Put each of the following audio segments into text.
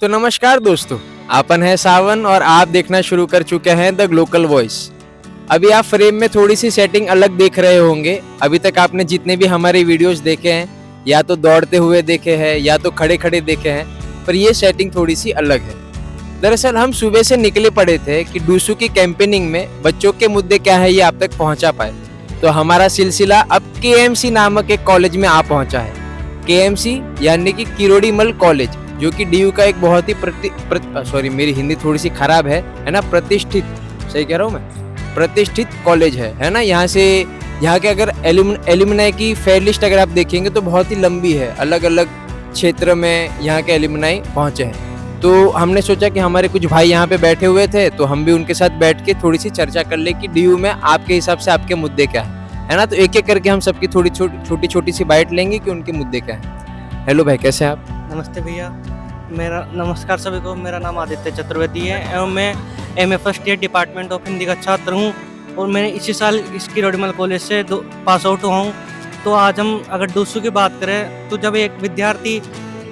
तो नमस्कार दोस्तों, आपन है सावन और आप देखना शुरू कर चुके हैं द ग्लोकल वॉइस। अभी आप फ्रेम में थोड़ी सी सेटिंग अलग देख रहे होंगे। अभी तक आपने जितने भी हमारे वीडियोस देखे हैं, या तो दौड़ते हुए देखे हैं या तो खड़े खड़े देखे हैं, पर ये सेटिंग थोड़ी सी अलग है। दरअसल हम सुबह से निकले पड़े थे कि डूसू की कैंपेनिंग में बच्चों के मुद्दे क्या है ये आप तक पहुंचा पाए। तो हमारा सिलसिला अब केएमसी नामक एक कॉलेज में आ पहुंचा है। केएमसी यानी कि किरोड़ीमल कॉलेज, जो कि डीयू का एक बहुत ही मेरी हिंदी थोड़ी सी खराब है ना, प्रतिष्ठित, सही कह रहा हूँ मैं, प्रतिष्ठित कॉलेज है ना। यहाँ के अगर एलुमनाई की फेयर लिस्ट अगर आप देखेंगे तो बहुत ही लंबी है। अलग अलग क्षेत्र में यहाँ के एलुमनाई पहुँचे हैं। तो हमने सोचा कि हमारे कुछ भाई यहाँ पे बैठे हुए थे, तो हम भी उनके साथ बैठ के थोड़ी सी चर्चा कर ले कि डीयू में आपके हिसाब से आपके मुद्दे क्या है ना। तो एक एक करके हम सबकी थोड़ी छोटी छोटी सी बाइट लेंगे कि उनके मुद्दे क्या है। हेलो भाई, कैसे हैं आप? नमस्ते भैया। मेरा नमस्कार सभी को। मेरा नाम आदित्य चतुर्वेदी है एवं मैं MA first year department of Hindi का छात्र हूँ और मैंने इसी साल इस किरोड़ीमल कॉलेज से पास आउट हुआ हूँ। तो आज हम अगर डूसू की बात करें तो जब एक विद्यार्थी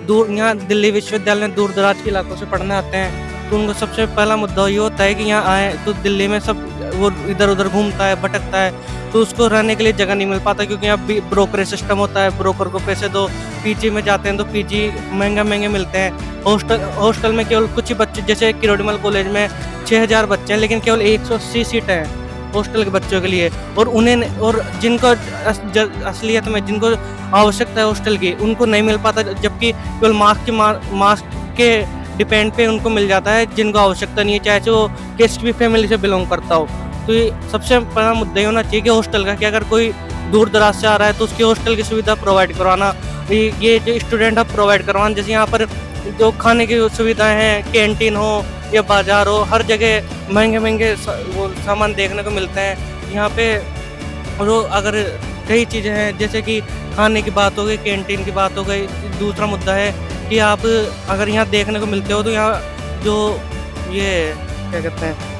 दूर यहाँ दिल्ली विश्वविद्यालय में दूर दराज के इलाकों से पढ़ने आते हैं तो उनका सबसे पहला मुद्दा ये होता है कि यहाँ आए तो दिल्ली में सब वो इधर उधर घूमता है, भटकता है, तो उसको रहने के लिए जगह नहीं मिल पाता क्योंकि यहाँ ब्रोकरेज सिस्टम होता है। ब्रोकर को पैसे दो, पीजी में जाते हैं तो पीजी महंगे मिलते हैं। हॉस्टल में केवल कुछ ही बच्चे, जैसे किरोड़ीमल कॉलेज में 6000 बच्चे हैं लेकिन केवल 180 सीटें हैं हॉस्टल के बच्चों के लिए, और जिनको असलियत में जिनको आवश्यकता है हॉस्टल की उनको नहीं मिल पाता, जबकि केवल मास्क के डिपेंड पे उनको मिल जाता है जिनको आवश्यकता नहीं है, चाहे वो किसी भी फैमिली से बिलोंग करता हो। तो ये सबसे बड़ा मुद्दा ये होना चाहिए कि हॉस्टल का, कि अगर कोई दूर दराज से आ रहा है तो उसकी हॉस्टल की सुविधा प्रोवाइड करवाना, ये जो स्टूडेंट अब प्रोवाइड करवाना। जैसे यहाँ पर जो खाने की सुविधाएं हैं, कैंटीन हो या बाजार हो, हर जगह महंगे वो सामान देखने को मिलते हैं यहाँ पे। और अगर कई चीज़ें हैं जैसे कि खाने की बात हो गई, कैंटीन की बात हो गई। दूसरा मुद्दा है कि आप अगर यहाँ देखने को मिलते हो तो यहाँ जो ये क्या कहते हैं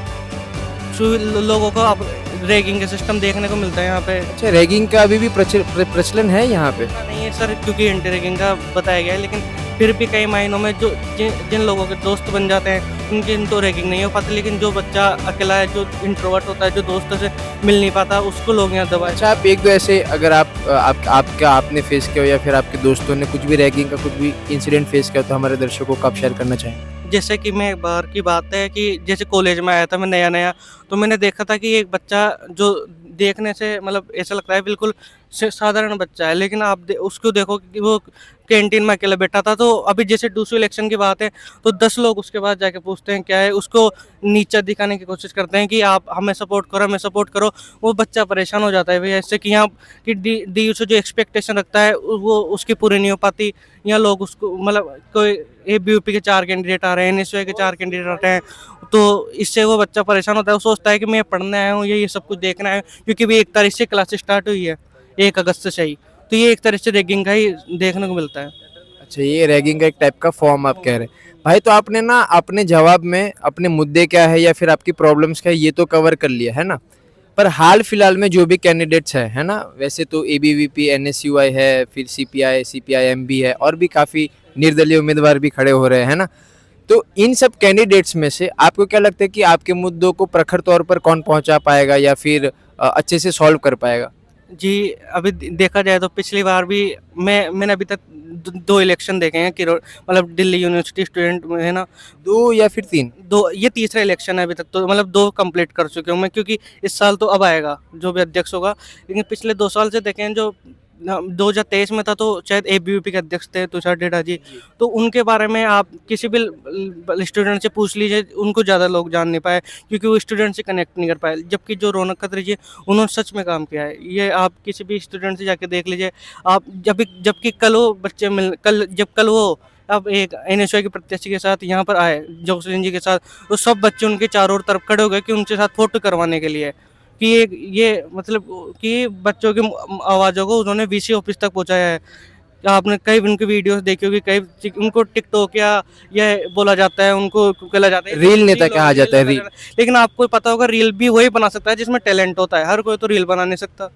लोगों को अब रैगिंग का सिस्टम देखने को मिलता है यहाँ पे। अच्छा, रैगिंग का अभी भी प्रचलन है यहाँ पे? नहीं है सर, क्योंकि एंटी रैगिंग का बताया गया है, लेकिन फिर भी कई मायनों में जो जिन लोगों के दोस्त बन जाते हैं उनकी तो रैगिंग नहीं हो पाती, लेकिन जो बच्चा अकेला है, जो इंट्रोवर्ट होता है, जो दोस्तों से मिल नहीं पाता, उसको लोग यहाँ दबाए। अच्छा, आप एक दो ऐसे अगर आपने फेस किया हो या फिर आपके दोस्तों ने कुछ भी रैगिंग का कुछ भी इंसिडेंट फेस किया हो तो हमारे दर्शकों को आप शेयर करना चाहें? जैसे कि मैं एक बार की बात है कि जैसे कॉलेज में आया था मैं नया तो मैंने देखा था कि एक बच्चा जो देखने से मतलब ऐसा लगता है बिल्कुल साधारण बच्चा है, लेकिन आप उसको देखो कि वो कैंटीन में अकेला बैठा था। तो अभी जैसे दूसरे इलेक्शन की बात है तो 10 लोग उसके बाद जाके पूछते हैं क्या है, उसको नीचा दिखाने की कोशिश करते हैं कि आप हमें सपोर्ट करो। वो बच्चा परेशान हो जाता है भैया इससे कि यहाँ कि डी से जो एक्सपेक्टेशन रखता है वो उसकी पूरी नहीं हो पाती। यहाँ लोग उसको मतलब कोई ABUP के 4 कैंडिडेट आ रहे हैं, NSUI के 4 कैंडिडेट आ रहे हैं, तो इससे वो बच्चा परेशान होता है। वो सोचता है कि मैं पढ़ने आया हूँ, ये सब कुछ देखना है, क्योंकि भी 1 तारीख से क्लास स्टार्ट हुई है, 1 अगस्त से ही। तो ये एक तरह से रैगिंग का ही देखने को मिलता है। अच्छा, ये रैगिंग का एक टाइप का फॉर्म आप कह रहे हैं। भाई, तो आपने ना अपने जवाब में अपने मुद्दे क्या है या फिर आपकी प्रॉब्लम्स क्या है ये तो कवर कर लिया है ना, पर हाल फिलहाल में जो भी कैंडिडेट्स है ना, वैसे तो ABVP, NSUI है, फिर CPI MB है, और भी काफ़ी निर्दलीय उम्मीदवार भी खड़े हो रहे हैं ना। तो इन सब कैंडिडेट्स में से आपको क्या लगता है कि आपके मुद्दों को प्रखर तौर पर कौन पहुंचा पाएगा या फिर अच्छे से सॉल्व कर पाएगा? जी, अभी देखा जाए तो पिछली बार भी मैंने अभी तक 2 इलेक्शन देखे हैं मतलब दिल्ली यूनिवर्सिटी स्टूडेंट में, है ना। 2 या फिर 3? 2, ये तीसरा इलेक्शन है अभी तक, तो मतलब 2 कंप्लीट कर चुके हूँ मैं, क्योंकि इस साल तो अब आएगा जो भी अध्यक्ष होगा। लेकिन पिछले 2 साल से देखें, जो 2023 में था तो शायद ABUP के अध्यक्ष थे तुषार डेढ़ा जी। तो उनके बारे में आप किसी भी स्टूडेंट से पूछ लीजिए, उनको ज़्यादा लोग जान नहीं पाए क्योंकि वो स्टूडेंट से कनेक्ट नहीं कर पाए। जबकि जो रौनक खत्री जी, उन्होंने सच में काम किया है। ये आप किसी भी स्टूडेंट से जाके देख लीजिए आप। जबकि कल वो बच्चे कल वो अब एक NSUI के प्रत्याशी के साथ यहाँ पर आए, जोगसेन जी के साथ, तो सब बच्चे उनके चारों ओर तरफ खड़े हो गए कि उनके साथ फोटो करवाने के लिए, कि ये मतलब कि बच्चों की आवाज़ों को उन्होंने VC ऑफिस तक पहुंचाया है। आपने कई उनकी वीडियोस देखी होगी, कई उनको टिकटॉक या ये बोला जाता है, उनको कहला जाता है रील नेता कहा जाता है, रील। लेकिन आपको पता होगा रील भी वही बना सकता है जिसमें टैलेंट होता है। हर कोई तो रील बना नहीं सकता।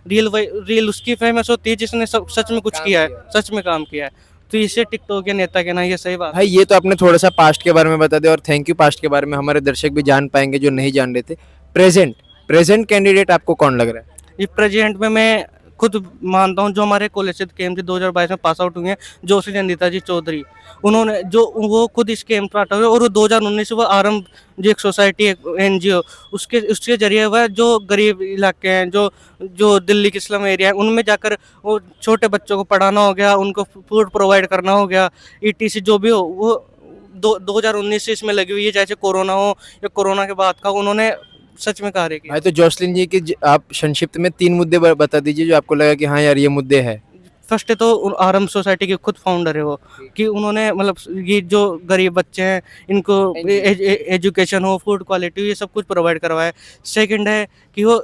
रील उसकी फेमस होती है जिसने सच में कुछ किया है, सच में काम किया है। तो इसे टिकटॉक या नेता कहना ये सही बात है? भाई ये तो आपने थोड़ा सा पास्ट के बारे में बता दिया और थैंक यू। पास्ट के बारे में हमारे दर्शक भी जान पाएंगे जो नहीं जान रहे थे। प्रेजेंट प्रेजेंट कैंडिडेट आपको कौन लग रहा है? ये प्रेजेंट में मैं खुद मानता हूँ, जो हमारे कॉलेज से केएमजी 2022 में पास आउट हुए हैं, जोशी नंदिता जी चौधरी, उन्होंने जो वो खुद इस केम पार्ट हुए और वो 2019 में आरंभ जो एक सोसाइटी, एक एनजीओ, उसके उसके जरिए वह जो गरीब इलाके हैं, जो जो दिल्ली के स्लम एरिया है, उनमें जाकर वो छोटे बच्चों को पढ़ाना हो गया, उनको फूड प्रोवाइड करना हो गया, ईटीसी जो भी हो, वो 2019 से इसमें लगी हुई है, जैसे कोरोना हो या कोरोना के बाद का, उन्होंने सच में कार्य किया। भाई तो जॉसलिन जी की आप संक्षिप्त में 3 मुद्दे बता दीजिए जो आपको लगा कि हाँ यार ये मुद्दे हैं। फर्स्ट है तो आरंभ सोसाइटी के खुद फाउंडर है वो, कि उन्होंने मतलब ये जो गरीब बच्चे हैं इनको एजुकेशन हो, फूड क्वालिटी हो, ये सब कुछ प्रोवाइड करवाया। सेकंड है कि वो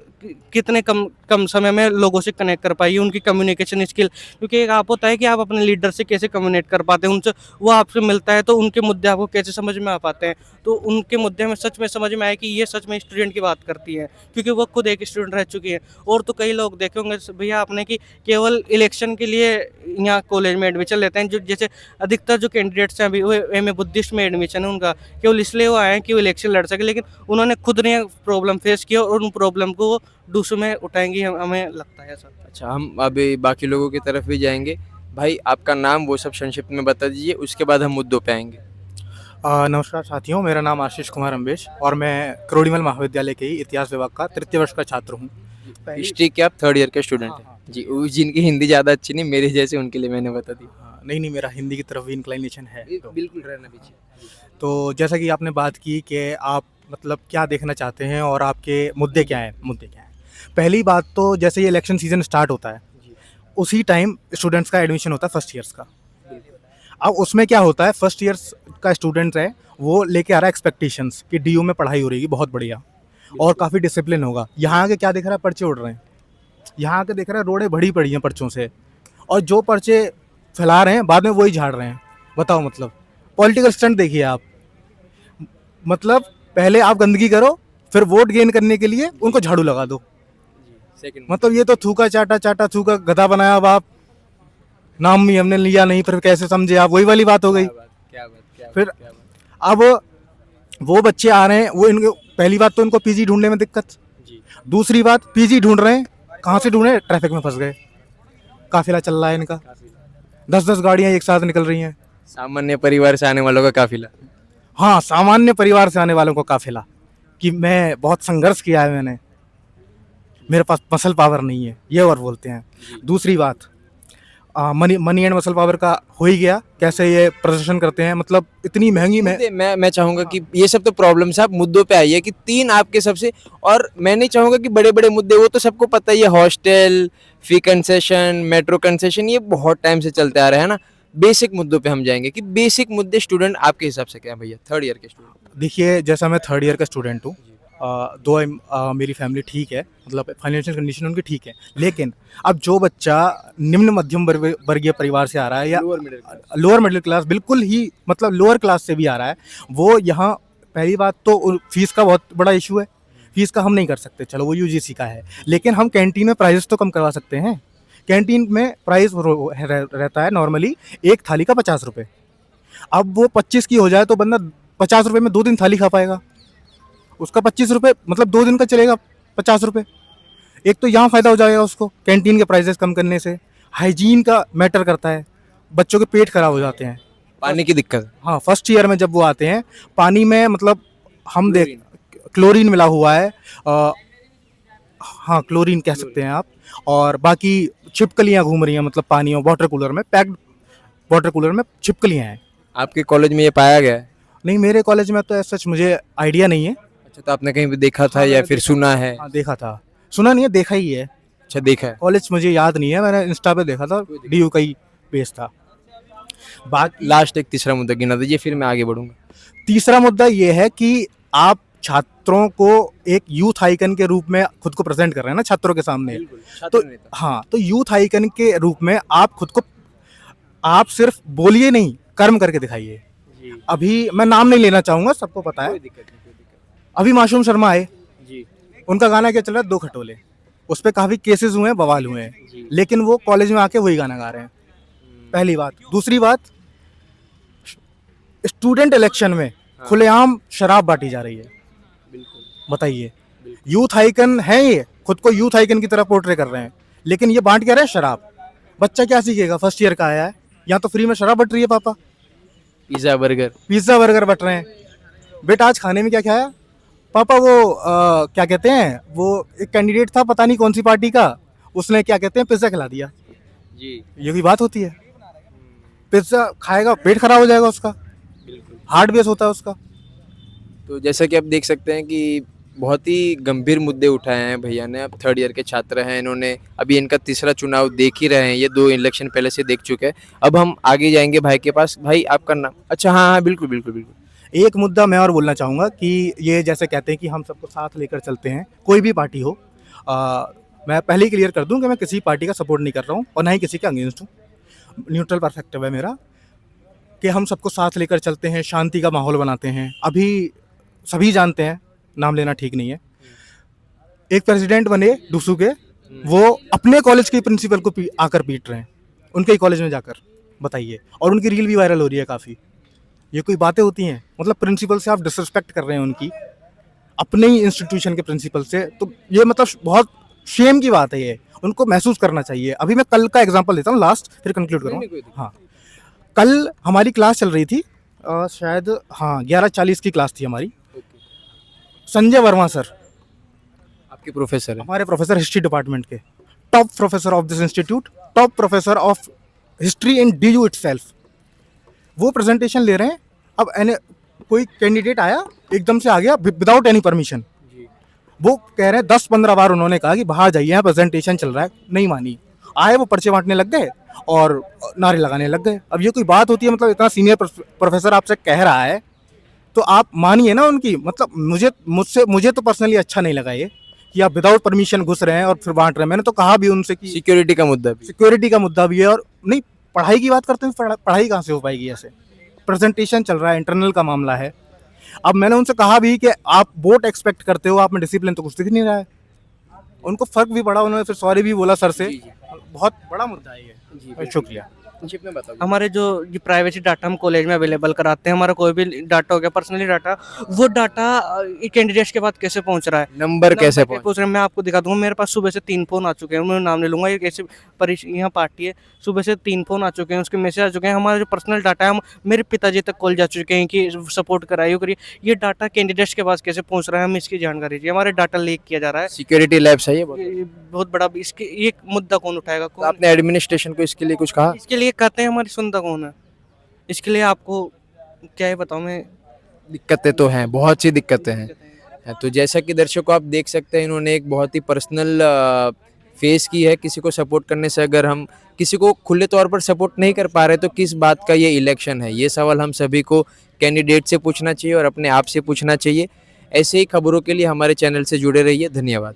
कितने कम कम समय में लोगों से कनेक्ट कर पाइए, उनकी कम्युनिकेशन स्किल, क्योंकि एक आप होता है कि आप अपने लीडर से कैसे कम्युनिकेट कर पाते हैं, उनसे वो आपसे मिलता है तो उनके मुद्दे आपको कैसे समझ में आ पाते हैं, तो उनके मुद्दे में सच में समझ में आया कि ये सच में स्टूडेंट की बात करती है, क्योंकि वो खुद एक स्टूडेंट रह चुकी है। और तो कई लोग देखे होंगे भैया आपने कि केवल इलेक्शन के लिए यहाँ कॉलेज में एडमिशन लेते हैं, जो जैसे अधिकतर जो कैंडिडेट्स हैं अभी वो एम ए बुद्धिस्ट में एडमिशन है उनका, केवल इसलिए वो आए हैं कि वो इलेक्शन लड़ सके, लेकिन उन्होंने खुद ने प्रॉब्लम फेस किया और उन प्रॉब्लम को वो दूसरों में उठाएंगी, हमें लगता है सर। अच्छा, हम अभी बाकी लोगों की तरफ भी जाएंगे। भाई आपका नाम वो सब संक्षिप्त में बता दीजिए, उसके बाद हम मुद्दों पे आएंगे। नमस्कार साथियों, मेरा नाम आशीष कुमार अम्बेश और मैं करोड़ीमल महाविद्यालय के ही इतिहास विभाग का तृतीय वर्ष का छात्र हूँ। हिस्ट्री के आप 3rd ईयर के स्टूडेंट हैं जी। जिनकी हिंदी ज़्यादा अच्छी नहीं मेरे जैसे, उनके लिए मैंने बता दी। नहीं, मेरा हिंदी की तरफ भी इंक्लाइनेशन है। बिल्कुल रहना पीछे। तो जैसा कि आपने बात की कि आप मतलब क्या देखना चाहते हैं और आपके मुद्दे क्या हैं। पहली बात तो जैसे ये इलेक्शन सीजन स्टार्ट होता है उसी टाइम स्टूडेंट्स का एडमिशन होता है फर्स्ट ईयर्स का। अब उसमें क्या होता है, फर्स्ट ईयर्स का स्टूडेंट है वो लेके आ रहा है एक्सपेक्टेशंस कि डीयू में पढ़ाई हो रही है बहुत बढ़िया और काफ़ी डिसिप्लिन होगा। यहाँ आके क्या दिख रहा है, पर्चे उड़ रहे हैं। यहाँ आके दिख रहा है रोडें भरी पड़ी हैं पर्चों से, और जो पर्चे फैला रहे हैं बाद में वही झाड़ रहे हैं। बताओ, मतलब पॉलिटिकल स्टंट देखिए आप। मतलब पहले आप गंदगी करो, फिर वोट गेन करने के लिए उनको झाड़ू लगा दो। मतलब ये तो थूका चाटा थूका गधा बनाया बाप, नाम भी हमने लिया नहीं फिर कैसे समझे आप, वही वाली बात हो गई। फिर अब वो बच्चे आ रहे हैं, वो इनको पहली बात तो इनको पीजी ढूंढने में दिक्कत, दूसरी बात पीजी ढूंढ रहे हैं, कहाँ से ढूंढे, ट्रैफिक में फंस गए। काफिला चल रहा है इनका, 10-10 गाड़ियां एक साथ निकल रही हैं। सामान्य परिवार से आने वालों का काफिला। हाँ, सामान्य परिवार से आने वालों को काफिला, कि मैं बहुत संघर्ष किया है मैंने, मेरे पास मसल पावर नहीं है, ये और बोलते हैं। दूसरी बात मनी एंड मसल पावर का हो ही गया, कैसे ये प्रदर्शन करते हैं, मतलब इतनी महंगी मैं चाहूंगा कि ये सब तो प्रॉब्लम्स आप मुद्दों पे आइए कि 3 आपके सबसे, और मैं नहीं चाहूंगा कि बड़े बड़े मुद्दे, वो तो सबको पता ही है, hostel fee concession, metro concession, ये बहुत टाइम से चलते आ रहे हैं ना। बेसिक मुद्दों पे हम जाएंगे कि बेसिक मुद्दे स्टूडेंट आपके हिसाब से क्या है भैया, 3rd ईयर के स्टूडेंट। देखिए, जैसा मैं 3rd ईयर का स्टूडेंट हूँ, मेरी फैमिली ठीक है, मतलब फाइनेंशियल कंडीशन उनकी ठीक है, लेकिन अब जो बच्चा निम्न मध्यम वर्गीय परिवार से आ रहा है या लोअर मिडिल क्लास, बिल्कुल ही मतलब लोअर क्लास से भी आ रहा है, वो यहाँ पहली बात तो फीस का बहुत बड़ा इशू है। फीस का हम नहीं कर सकते, चलो वो यूजीसी का है, लेकिन हम कैंटीन में प्राइस तो कम करवा सकते हैं। कैंटीन में प्राइस रहता है नॉर्मली एक थाली का 50 रुपये। अब वो 25 की हो जाए तो बंदा 50 रुपये में 2 दिन थाली खा पाएगा। उसका 25 रुपये मतलब 2 दिन का चलेगा 50 रुपये। एक तो यहाँ फ़ायदा हो जाएगा उसको कैंटीन के प्राइसेस कम करने से। हाइजीन का मैटर करता है, बच्चों के पेट खराब हो जाते हैं। पानी की दिक्कत, हाँ, फर्स्ट ईयर में जब वो आते हैं, पानी में मतलब हम देख क्लोरीन मिला हुआ है, हाँ क्लोरीन कह सकते हैं आप, और बाकी छिपकलियाँ घूम रही हैं, मतलब पानी और वाटर कूलर में, पैक्ड वाटर कूलर में छिपकलियाँ हैं। आपके कॉलेज में ये पाया गया है? नहीं, मेरे कॉलेज में तो सच मुझे आइडिया नहीं है। अच्छा, तो आपने कहीं भी देखा था या फिर सुना है? हाँ, देखा था, सुना नहीं है, देखा ही है। अच्छा, देखा है। कॉलेज मुझे याद नहीं है, मैंने इंस्टा पे देखा था, डीयू का ही पेज था। बाकी लास्ट एक तीसरा मुद्दा गिना दीजिए, फिर मैं आगे बढ़ूंगा। तीसरा मुद्दा ये है कि आप छात्रों को एक यूथ आइकन के रूप में खुद को प्रेजेंट कर रहे हैं ना छात्रों के सामने, तो हाँ, तो यूथ आइकन के रूप में आप खुद को, आप सिर्फ बोलिए नहीं, कर्म करके दिखाइए। अभी मैं नाम नहीं लेना चाहूंगा, सबको पता है, अभी मासूम शर्मा आए, उनका गाना क्या चल रहा है, 2 खटोले, उस पर काफी केसेस हुए हैं, बवाल हुए हैं, लेकिन वो कॉलेज में आके वही गाना गा रहे हैं। पहली बात। दूसरी बात, स्टूडेंट इलेक्शन में खुलेआम शराब बांटी जा रही है। बताइए, यूथ आइकन है, ये खुद को यूथ आइकन की तरह पोर्ट्रे कर रहे हैं, लेकिन ये बांट क्या रहे हैं शराब। बच्चा क्या सीखेगा, फर्स्ट ईयर का आया है, यहाँ तो फ्री में शराब बट रही है। पापा पिज्जा बर्गर बट रहे हैं। बेटा आज खाने में क्या खाया? पापा वो क्या कहते हैं, वो एक कैंडिडेट था पता नहीं कौन सी पार्टी का, उसने क्या कहते हैं पिज्जा खिला दिया जी। ये भी बात होती है। पिज्जा खाएगा पेट खराब हो जाएगा उसका, हार्ट बेस होता है उसका। तो जैसा कि आप देख सकते हैं कि बहुत ही गंभीर मुद्दे उठाए हैं भैया ने। अब थर्ड ईयर के छात्र हैं, इन्होंने अभी इनका तीसरा चुनाव देख ही रहे हैं, ये 2 इलेक्शन पहले से देख चुके हैं। अब हम आगे जाएंगे भाई के पास। भाई आपका नाम? अच्छा, हाँ, बिल्कुल बिल्कुल बिल्कुल। एक मुद्दा मैं और बोलना चाहूँगा कि ये जैसे कहते हैं कि हम सबको साथ लेकर चलते हैं, कोई भी पार्टी हो। मैं पहले ही क्लियर कर दूं कि मैं किसी पार्टी का सपोर्ट नहीं कर रहा हूँ और ना ही किसी के अगेंस्ट हूँ। न्यूट्रल पर्सपेक्टिव है मेरा कि हम सबको साथ लेकर चलते हैं, शांति का माहौल बनाते हैं। अभी सभी जानते हैं, नाम लेना ठीक नहीं है, एक प्रेसिडेंट बने दूसरों के, वो अपने कॉलेज के प्रिंसिपल को आकर पीट रहे हैं, उनके ही कॉलेज में जाकर। बताइए, और उनकी रील भी वायरल हो रही है काफ़ी। ये कोई बातें होती हैं? मतलब प्रिंसिपल से आप डिसरिस्पेक्ट कर रहे हैं उनकी, अपने ही इंस्टीट्यूशन के प्रिंसिपल से, तो ये मतलब बहुत शेम की बात है। ये उनको महसूस करना चाहिए। अभी मैं कल का एग्जांपल देता हूँ लास्ट, फिर कंक्लूड करूँगा। हाँ, कल हमारी क्लास चल रही थी, शायद हाँ 11:40 की क्लास थी हमारी। संजय वर्मा सर, आपके प्रोफेसर है? हमारे प्रोफेसर हिस्ट्री डिपार्टमेंट के, top professor of this institute, top professor of history in DU itself, वो प्रेजेंटेशन ले रहे हैं। अब कोई कैंडिडेट आया एकदम से आ गया विदाउट एनी परमिशन। वो कह रहे हैं 10-15 बार उन्होंने कहा कि बाहर जाइए, यहाँ प्रेजेंटेशन चल रहा है, नहीं मानी। आए वो पर्चे बांटने लग गए और नारे लगाने लग गए। अब ये कोई बात होती है? मतलब इतना सीनियर प्रोफेसर आपसे कह रहा है तो आप मानिए ना उनकी। मतलब मुझे तो पर्सनली अच्छा नहीं लगा ये कि आप विदाउट परमिशन घुस रहे हैं और फिर बांट रहे हैं। मैंने तो कहा भी उनसे कि सिक्योरिटी का मुद्दा भी है। और नहीं, पढ़ाई की बात करते हैं, पढ़ाई कहाँ से हो पाएगी ऐसे? प्रेजेंटेशन चल रहा है, इंटरनल का मामला है। अब मैंने उनसे कहा भी कि आप वोट एक्सपेक्ट करते हो, आप में डिसिप्लिन तो कुछ दिख नहीं रहा है। उनको फर्क भी पड़ा, उन्होंने फिर सॉरी भी बोला सर से। बहुत बड़ा मुद्दा है ये। शुक्रिया। हमारे जो ये प्राइवेसी डाटा हम कॉलेज में अवेलेबल कराते हैं, हमारा कोई भी डाटा हो गया, पर्सनली डाटा, वो डाटा कैंडिडेट्स के पास कैसे पहुंच रहा है, नंबर कैसे पहुंच रहा है, मैं आपको दिखा दूंगा। मेरे पास सुबह से 3 फोन आ चुके हैं, मैं नाम ले लूंगा। एक ऐसी यहाँ पार्टी है, सुबह से 3 फोन आ चुके हैं, उसके मैसेज आ चुके हैं। हमारा जो पर्सनल डाटा है, मेरे पिताजी तक कॉल जा चुके हैं कि सपोर्ट कराइए करिए। ये डाटा कैंडिडेट्स के पास कैसे पहुँच रहा है, हम इसकी जानकारी चाहिए। हमारे डाटा लीक किया जा रहा है, सिक्योरिटी लैब्स है ये बहुत बड़ा। इसके ये मुद्दा कौन उठाएगा? तो आपने एडमिनिस्ट्रेशन को इसके लिए कुछ कहा? इसके लिए कहते हैं हमारी सुनता कौन है? इसके लिए आपको क्या ही बताऊं मैं। दिक्कतें तो हैं, बहुत सी दिक्कतें हैं। तो जैसा कि दर्शकों आप देख सकते हैं, इन्होंने एक बहुत ही पर्सनल फेस की है। किसी को सपोर्ट करने से अगर हम किसी को खुले तौर पर सपोर्ट नहीं कर पा रहे तो किस बात का ये इलेक्शन है? ये सवाल हम सभी को कैंडिडेट से पूछना चाहिए और अपने आप से पूछना चाहिए। ऐसे ही खबरों के लिए हमारे चैनल से जुड़े रहिए। धन्यवाद।